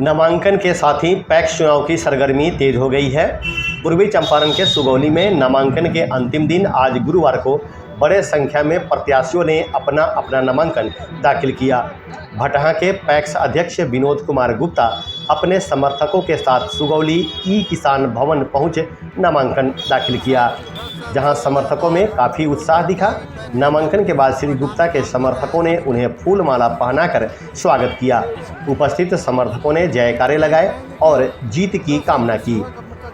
नामांकन के साथ ही पैक्स चुनाव की सरगर्मी तेज हो गई है। पूर्वी चंपारण के सुगौली में नामांकन के अंतिम दिन आज गुरुवार को बड़े संख्या में प्रत्याशियों ने अपना अपना नामांकन दाखिल किया। भटहां के पैक्स अध्यक्ष विनोद कुमार गुप्ता अपने समर्थकों के साथ सुगौली ई किसान भवन पहुंच नामांकन दाखिल किया, जहां समर्थकों में काफ़ी उत्साह दिखा। नामांकन के बाद श्री गुप्ता के समर्थकों ने उन्हें फूल माला पहनाकर स्वागत किया। उपस्थित समर्थकों ने जयकारे लगाए और जीत की कामना की।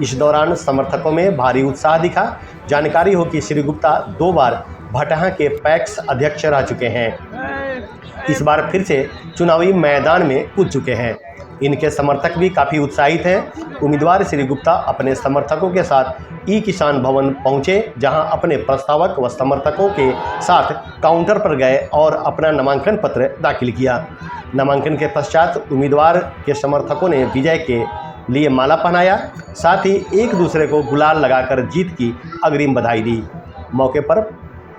इस दौरान समर्थकों में भारी उत्साह दिखा। जानकारी हो कि श्री गुप्ता 2 बार भटहां के पैक्स अध्यक्ष रह चुके हैं। इस बार फिर से चुनावी मैदान में कूद चुके हैं। इनके समर्थक भी काफ़ी उत्साहित हैं। उम्मीदवार श्री गुप्ता अपने समर्थकों के साथ ई किसान भवन पहुंचे, जहां अपने प्रस्तावक व समर्थकों के साथ काउंटर पर गए और अपना नामांकन पत्र दाखिल किया। नामांकन के पश्चात उम्मीदवार के समर्थकों ने विजय के लिए माला पहनाया, साथ ही एक दूसरे को गुलाल लगाकर जीत की अग्रिम बधाई दी। मौके पर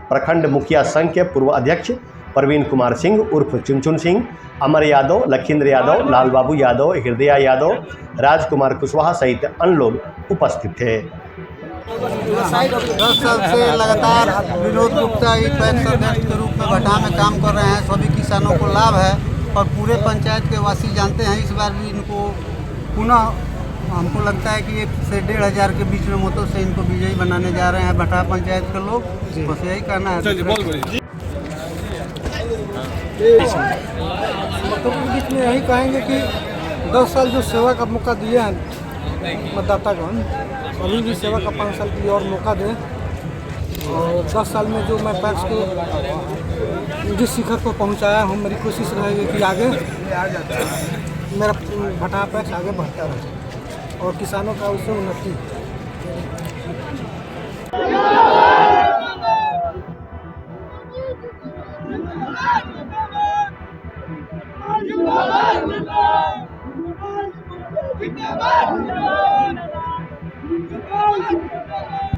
प्रखंड मुखिया संघ के पूर्व अध्यक्ष प्रवीण कुमार सिंह उर्फ चुनचुन सिंह, अमर यादव, लखींद्र यादव, लाल बाबू यादव, हृदया यादव, राजकुमार कुशवाहा सहित अन्य लोग उपस्थित थे। 10 साल से लगातार विनोद गुप्ता ई पैक्स अध्यक्ष के रूप में भटहां में काम कर रहे हैं। सभी किसानों को लाभ है और पूरे पंचायत के वासी जानते हैं। इस बार भी इनको पुनः हमको लगता है कि 1 से 1.5 हज़ार के बीच में मतों से इनको विजयी बनाने जा रहे हैं भटहां पंचायत के लोग। बस यही कहना है। मतों के बीच में यही कहेंगे कि 10 साल जो सेवा का मौका दिए हैं मतदातागण, अभी भी सेवा का 5 साल की और मौका दें। और 10 साल में जो मैं पैक्स को जिस शिखर को पहुंचाया हूं, मेरी कोशिश रहेगी कि आगे मेरा भटहां पैक्स आगे बढ़ता रहे और किसानों का उससे उन्नति।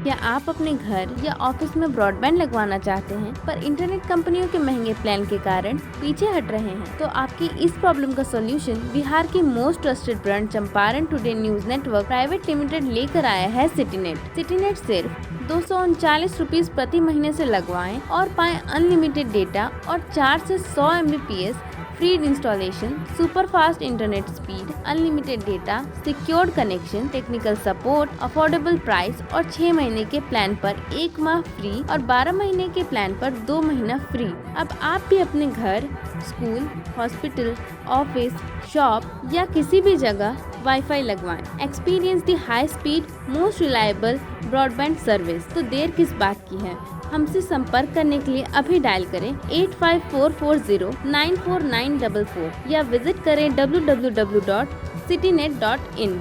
क्या आप अपने घर या ऑफिस में ब्रॉडबैंड लगवाना चाहते हैं पर इंटरनेट कंपनियों के महंगे प्लान के कारण पीछे हट रहे हैं? तो आपकी इस प्रॉब्लम का सॉल्यूशन बिहार की most trusted brand Champaran today news network private limited लेकर आया है सिटीनेट। सिटीनेट सिर्फ 239 रुपीज प्रति महीने से लगवाएं और पाएं अनलिमिटेड डेटा और 4 से 100 Mbps free installation, super fast internet speed, unlimited data, secured connection, technical support, affordable price और 6 महीने के प्लान पर 1 माह फ्री और 12 महीने के प्लान पर 2 महीना फ्री। अब आप भी अपने घर, स्कूल, हॉस्पिटल, ऑफिस, शॉप या किसी भी जगह वाईफाई लगवाएं। Experience the high speed most reliable broadband service. तो देर किस बात की है? हमसे संपर्क करने के लिए अभी डायल करें 8544094944 या विजिट करें www.citynet.in।